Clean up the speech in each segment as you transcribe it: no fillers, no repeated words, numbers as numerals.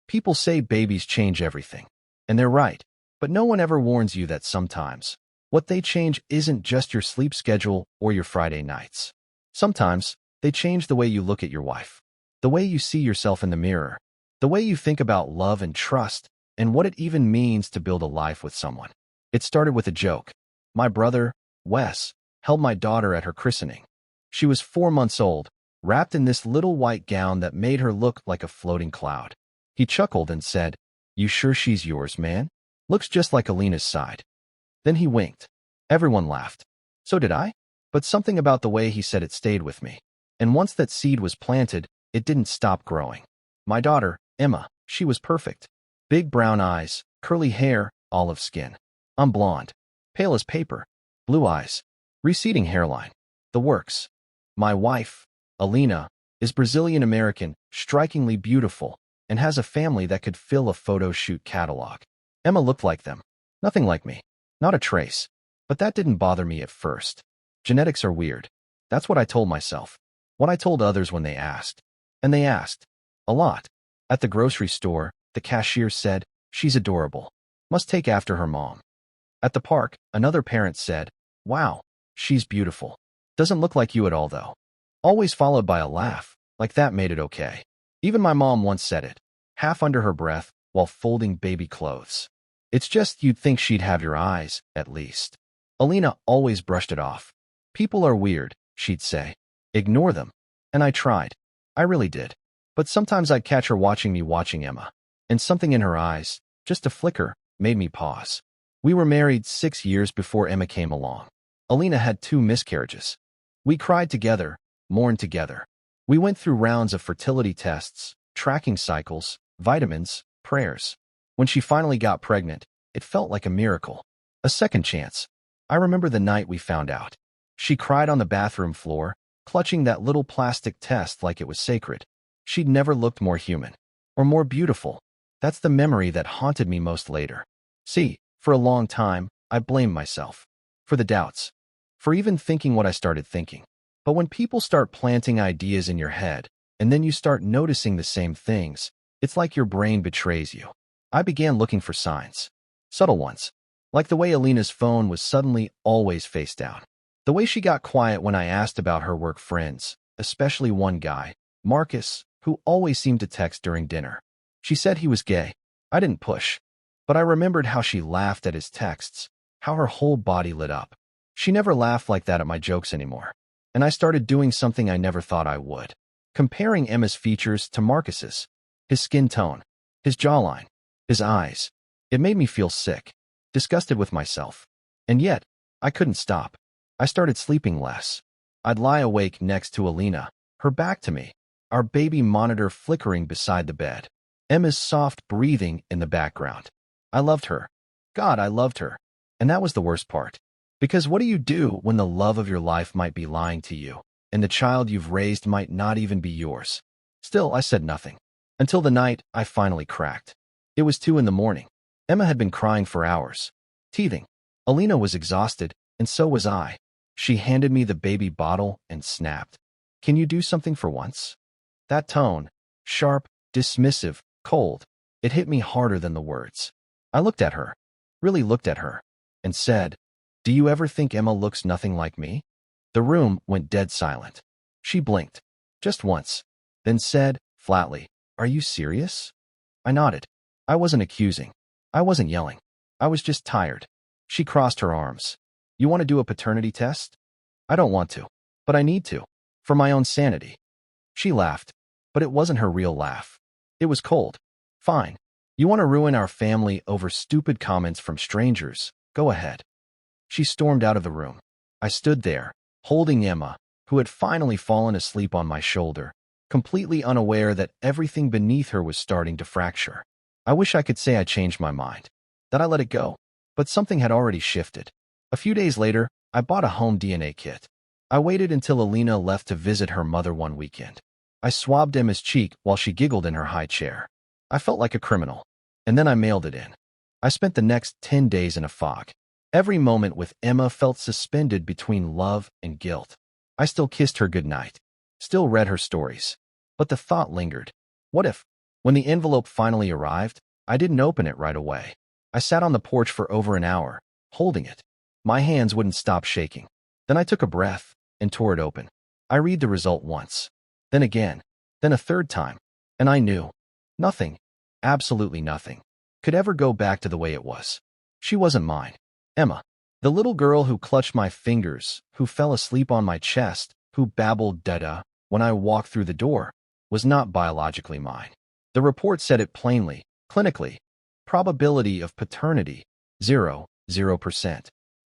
People say babies change everything, and they're right, but no one ever warns you that sometimes what they change isn't just your sleep schedule or your Friday nights. Sometimes they change the way you look at your wife, the way you see yourself in the mirror, the way you think about love and trust, and what it even means to build a life with someone. It started with a joke. My brother, Wes, held my daughter at her christening. She was 4 months old, wrapped in this little white gown that made her look like a floating cloud. He chuckled and said, "You sure she's yours, man? Looks just like Alina's side." Then he winked. Everyone laughed. So did I. But something about the way he said it stayed with me. And once that seed was planted, it didn't stop growing. My daughter, Emma, she was perfect. Big brown eyes, curly hair, olive skin. I'm blonde. Pale as paper. Blue eyes. Receding hairline. The works. My wife, Alina, is Brazilian-American, strikingly beautiful, and has a family that could fill a photo shoot catalog. Emma looked like them. Nothing like me. Not a trace. But that didn't bother me at first. Genetics are weird. That's what I told myself. What I told others when they asked. And they asked. A lot. At the grocery store, the cashier said, "She's adorable. Must take after her mom." At the park, another parent said, "Wow, she's beautiful. Doesn't look like you at all, though." Always followed by a laugh, like that made it okay. Even my mom once said it, half under her breath, while folding baby clothes. "It's just you'd think she'd have your eyes, at least." Alina always brushed it off. "People are weird," she'd say. "Ignore them." And I tried. I really did. But sometimes I'd catch her watching me watching Emma, and something in her eyes, just a flicker, made me pause. We were married 6 years before Emma came along. Alina had 2 miscarriages. We cried together, mourned together. We went through rounds of fertility tests, tracking cycles, vitamins, prayers. When she finally got pregnant, it felt like a miracle. A second chance. I remember the night we found out. She cried on the bathroom floor, clutching that little plastic test like it was sacred. She'd never looked more human. Or more beautiful. That's the memory that haunted me most later. See, for a long time, I blamed myself. For the doubts. For even thinking what I started thinking. But when people start planting ideas in your head, and then you start noticing the same things, it's like your brain betrays you. I began looking for signs. Subtle ones. Like the way Alina's phone was suddenly always face down. The way she got quiet when I asked about her work friends, especially one guy, Marcus, who always seemed to text during dinner. She said he was gay. I didn't push. But I remembered how she laughed at his texts, how her whole body lit up. She never laughed like that at my jokes anymore. And I started doing something I never thought I would. Comparing Emma's features to Marcus's. His skin tone, his jawline, his eyes. It made me feel sick, disgusted with myself. And yet, I couldn't stop. I started sleeping less. I'd lie awake next to Alina, her back to me, our baby monitor flickering beside the bed. Emma's soft breathing in the background. I loved her. God, I loved her. And that was the worst part. Because what do you do when the love of your life might be lying to you, and the child you've raised might not even be yours? Still, I said nothing. Until the night I finally cracked. It was 2 in the morning. Emma had been crying for hours, teething. Alina was exhausted, and so was I. She handed me the baby bottle and snapped. "Can you do something for once?" That tone, sharp, dismissive, cold, it hit me harder than the words. I looked at her, really looked at her, and said, "Do you ever think Emma looks nothing like me?" The room went dead silent. She blinked, just once, then said, flatly, "Are you serious?" I nodded. I wasn't accusing. I wasn't yelling. I was just tired. She crossed her arms. "You want to do a paternity test?" "I don't want to. But I need to. For my own sanity." She laughed. But it wasn't her real laugh. It was cold. "Fine. You want to ruin our family over stupid comments from strangers? Go ahead." She stormed out of the room. I stood there, holding Emma, who had finally fallen asleep on my shoulder, completely unaware that everything beneath her was starting to fracture. I wish I could say I changed my mind, that I let it go. But something had already shifted. A few days later, I bought a home DNA kit. I waited until Alina left to visit her mother one weekend. I swabbed Emma's cheek while she giggled in her high chair. I felt like a criminal. And then I mailed it in. I spent the next 10 days in a fog. Every moment with Emma felt suspended between love and guilt. I still kissed her goodnight, still read her stories. But the thought lingered. What if, When the envelope finally arrived, I didn't open it right away. I sat on the porch for over an hour, holding it. My hands wouldn't stop shaking. Then I took a breath and tore it open. I read the result once, then again, then a third time, and I knew nothing, absolutely nothing, could ever go back to the way it was. She wasn't mine. Emma, the little girl who clutched my fingers, who fell asleep on my chest, who babbled dada when I walked through the door, was not biologically mine. The report said it plainly, clinically. Probability of paternity, 0%.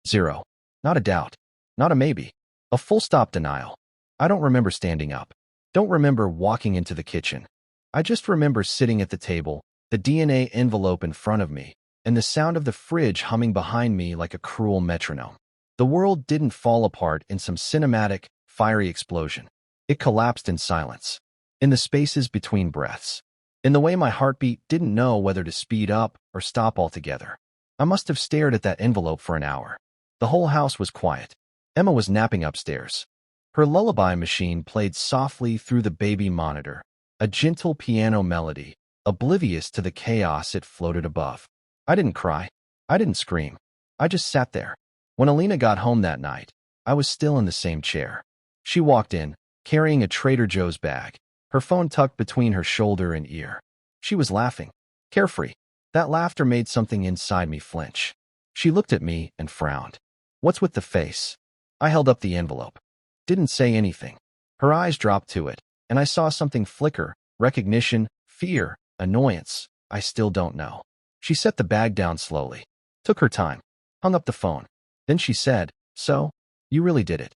0. Not a doubt. Not a maybe. A full-stop denial. I don't remember standing up. Don't remember walking into the kitchen. I just remember sitting at the table, the DNA envelope in front of me, and the sound of the fridge humming behind me like a cruel metronome. The world didn't fall apart in some cinematic, fiery explosion. It collapsed in silence, in the spaces between breaths, in the way my heartbeat didn't know whether to speed up or stop altogether. I must have stared at that envelope for an hour. The whole house was quiet. Emma was napping upstairs. Her lullaby machine played softly through the baby monitor, a gentle piano melody, oblivious to the chaos it floated above. I didn't cry. I didn't scream. I just sat there. When Alina got home that night, I was still in the same chair. She walked in, carrying a Trader Joe's bag, her phone tucked between her shoulder and ear. She was laughing, carefree. That laughter made something inside me flinch. She looked at me and frowned. What's with the face? I held up the envelope. Didn't say anything. Her eyes dropped to it, and I saw something flicker, recognition, fear, annoyance. I still don't know. She set the bag down slowly, took her time, hung up the phone. Then she said, "So, you really did it."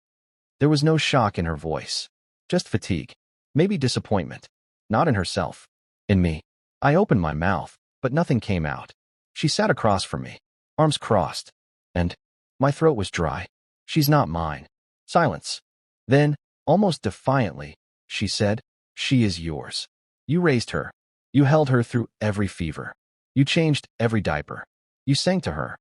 There was no shock in her voice, just fatigue, maybe disappointment, not in herself, in me. I opened my mouth, but nothing came out. She sat across from me, arms crossed, and my throat was dry. She's not mine. Silence. Then, almost defiantly, she said, "She is yours. You raised her. You held her through every fever. You changed every diaper. You sang to her."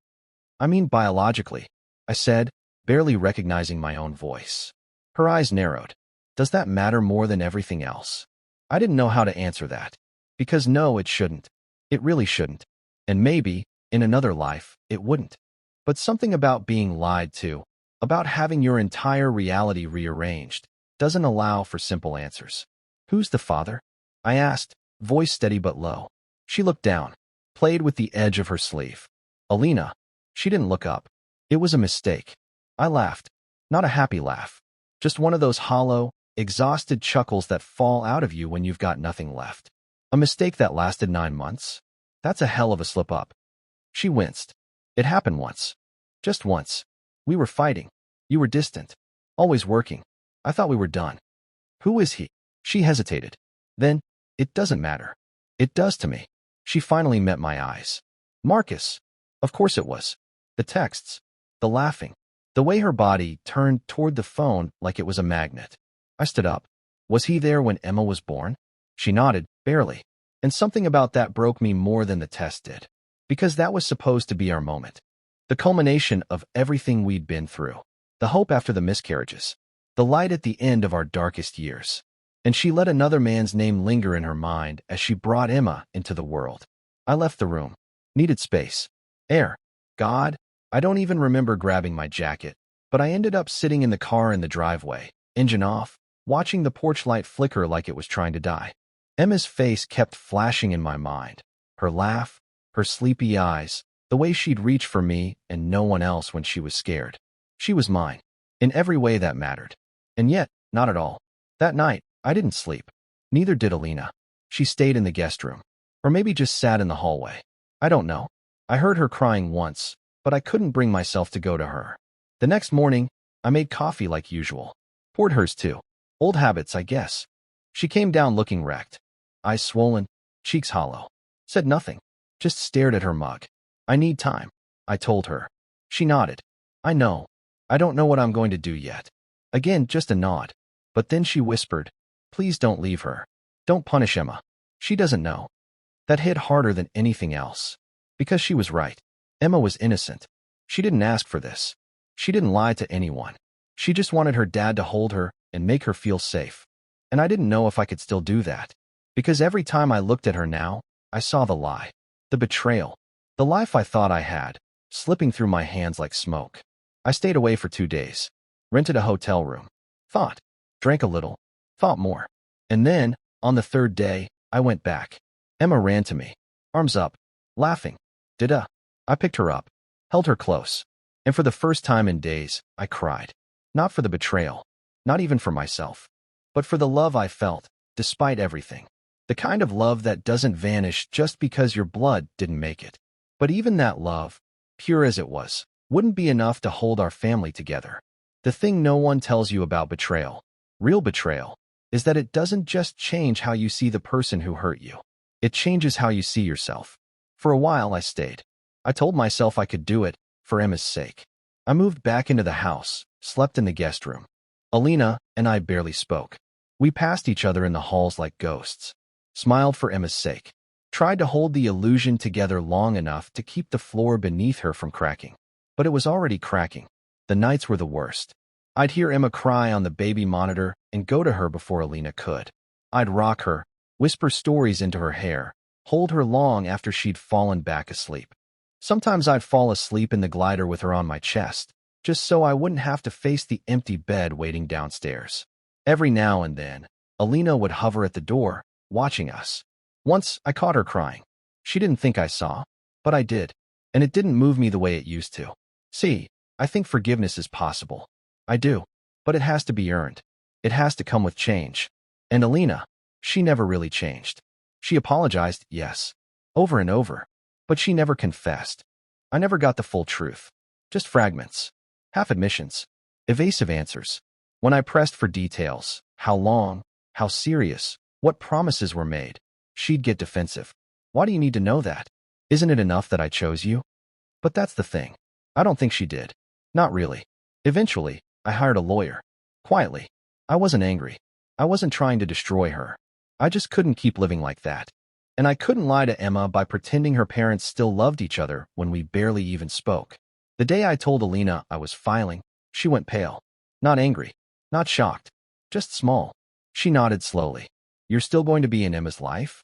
"I mean biologically," I said, barely recognizing my own voice. Her eyes narrowed. "Does that matter more than everything else?" I didn't know how to answer that. Because no, it shouldn't. It really shouldn't. And maybe, in another life, it wouldn't. But something about being lied to, about having your entire reality rearranged, doesn't allow for simple answers. "Who's the father?" I asked, voice steady but low. She looked down, played with the edge of her sleeve. "Alina." She didn't look up. It was a mistake. I laughed. Not a happy laugh. Just one of those hollow, exhausted chuckles that fall out of you when you've got nothing left. A mistake that lasted 9 months? That's a hell of a slip-up. She winced. "It happened once. Just once. We were fighting. You were distant. Always working. I thought we were done." "Who is he?" She hesitated. Then, "It doesn't matter." "It does to me." She finally met my eyes. "Marcus." Of course it was. The texts. The laughing. The way her body turned toward the phone like it was a magnet. I stood up. "Was he there when Emma was born?" She nodded, barely. And something about that broke me more than the test did. Because that was supposed to be our moment. The culmination of everything we'd been through. The hope after the miscarriages. The light at the end of our darkest years. And she let another man's name linger in her mind as she brought Emma into the world. I left the room. Needed space. Air. God, I don't even remember grabbing my jacket, but I ended up sitting in the car in the driveway, engine off, watching the porch light flicker like it was trying to die. Emma's face kept flashing in my mind. Her laugh, her sleepy eyes, the way she'd reach for me and no one else when she was scared. She was mine, in every way that mattered. And yet, not at all. That night, I didn't sleep. Neither did Alina. She stayed in the guest room. Or maybe just sat in the hallway. I don't know. I heard her crying once, but I couldn't bring myself to go to her. The next morning, I made coffee like usual. Poured hers too. Old habits, I guess. She came down looking wrecked. Eyes swollen, cheeks hollow. Said nothing. Just stared at her mug. "I need time," I told her. She nodded. "I know. I don't know what I'm going to do yet." Again, just a nod. But then she whispered, "Please don't leave her. Don't punish Emma. She doesn't know." That hit harder than anything else. Because she was right. Emma was innocent. She didn't ask for this. She didn't lie to anyone. She just wanted her dad to hold her and make her feel safe. And I didn't know if I could still do that. Because every time I looked at her now, I saw the lie, the betrayal, the life I thought I had, slipping through my hands like smoke. I stayed away for 2 days, rented a hotel room, thought, drank a little, thought more. And then, on the third day, I went back. Emma ran to me, arms up, laughing. Dida. I picked her up, held her close, and for the first time in days, I cried. Not for the betrayal, not even for myself, but for the love I felt, despite everything. The kind of love that doesn't vanish just because your blood didn't make it. But even that love, pure as it was, wouldn't be enough to hold our family together. The thing no one tells you about betrayal, real betrayal, is that it doesn't just change how you see the person who hurt you. It changes how you see yourself. For a while, I stayed. I told myself I could do it, for Emma's sake. I moved back into the house, slept in the guest room. Alina and I barely spoke. We passed each other in the halls like ghosts. Smiled for Emma's sake. Tried to hold the illusion together long enough to keep the floor beneath her from cracking. But it was already cracking. The nights were the worst. I'd hear Emma cry on the baby monitor and go to her before Alina could. I'd rock her, whisper stories into her hair, hold her long after she'd fallen back asleep. Sometimes I'd fall asleep in the glider with her on my chest, just so I wouldn't have to face the empty bed waiting downstairs. Every now and then, Alina would hover at the door, watching us. Once, I caught her crying. She didn't think I saw, but I did, and it didn't move me the way it used to. See, I think forgiveness is possible. I do, but it has to be earned. It has to come with change. And Alina, she never really changed. She apologized, yes, over and over, but she never confessed. I never got the full truth, just fragments, half admissions, evasive answers. When I pressed for details, how long, how serious, what promises were made, she'd get defensive. Why do you need to know that? Isn't it enough that I chose you? But that's the thing. I don't think she did. Not really. Eventually, I hired a lawyer. Quietly. I wasn't angry. I wasn't trying to destroy her. I just couldn't keep living like that. And I couldn't lie to Emma by pretending her parents still loved each other when we barely even spoke. The day I told Alina I was filing, she went pale. Not angry. Not shocked. Just small. She nodded slowly. You're still going to be in Emma's life?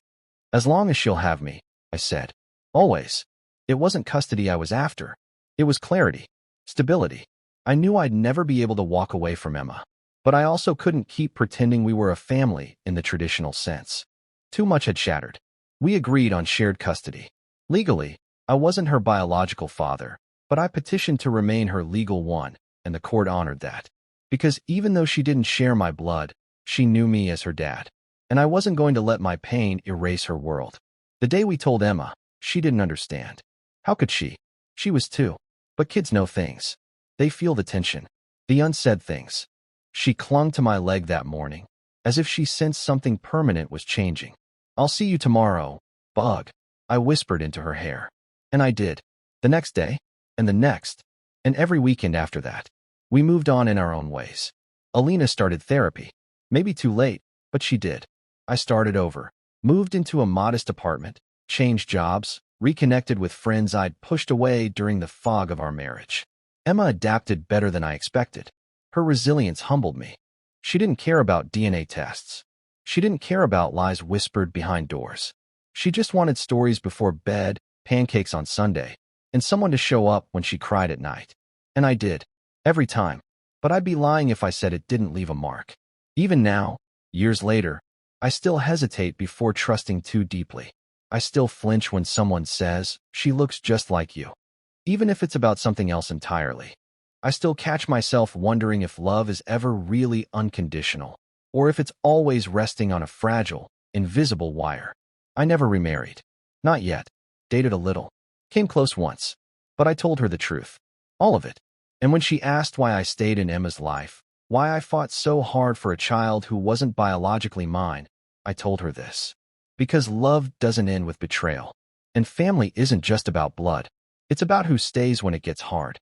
As long as she'll have me, I said. Always. It wasn't custody I was after. It was clarity. Stability. I knew I'd never be able to walk away from Emma. But I also couldn't keep pretending we were a family in the traditional sense. Too much had shattered. We agreed on shared custody. Legally, I wasn't her biological father, but I petitioned to remain her legal one, and the court honored that. Because even though she didn't share my blood, she knew me as her dad. And I wasn't going to let my pain erase her world. The day we told Emma, she didn't understand. How could she? She was 2. But kids know things. They feel the tension, the unsaid things. She clung to my leg that morning, as if she sensed something permanent was changing. I'll see you tomorrow, bug, I whispered into her hair. And I did. The next day, and the next, and every weekend after that. We moved on in our own ways. Alina started therapy. Maybe too late, but she did. I started over, moved into a modest apartment, changed jobs, reconnected with friends I'd pushed away during the fog of our marriage. Emma adapted better than I expected. Her resilience humbled me. She didn't care about DNA tests. She didn't care about lies whispered behind doors. She just wanted stories before bed, pancakes on Sunday, and someone to show up when she cried at night. And I did. Every time. But I'd be lying if I said it didn't leave a mark. Even now, years later, I still hesitate before trusting too deeply. I still flinch when someone says, she looks just like you. Even if it's about something else entirely. I still catch myself wondering if love is ever really unconditional, or if it's always resting on a fragile, invisible wire. I never remarried. Not yet. Dated a little. Came close once. But I told her the truth. All of it. And when she asked why I stayed in Emma's life, why I fought so hard for a child who wasn't biologically mine, I told her this. Because love doesn't end with betrayal. And family isn't just about blood. It's about who stays when it gets hard.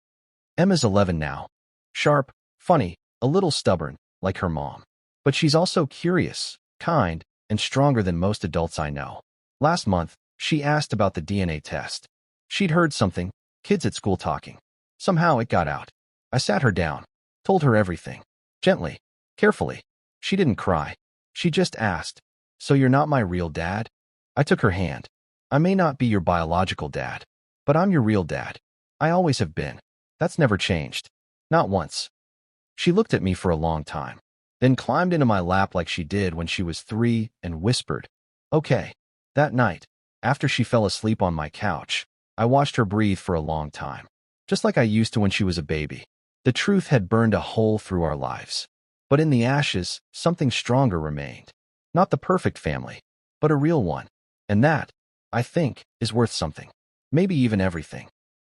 Emma's 11 now. Sharp, funny, a little stubborn, like her mom. But she's also curious, kind, and stronger than most adults I know. Last month, she asked about the DNA test. She'd heard something, kids at school talking. Somehow it got out. I sat her down, told her everything. Gently, carefully. She didn't cry. She just asked, So you're not my real dad? I took her hand. I may not be your biological dad, but I'm your real dad. I always have been. That's never changed. Not once. She looked at me for a long time, then climbed into my lap like she did when she was 3 and whispered, "Okay." That night, after she fell asleep on my couch, I watched her breathe for a long time, just like I used to when she was a baby. The truth had burned a hole through our lives. But in the ashes, something stronger remained. Not the perfect family, but a real one. And that, I think, is worth something. Maybe even everything.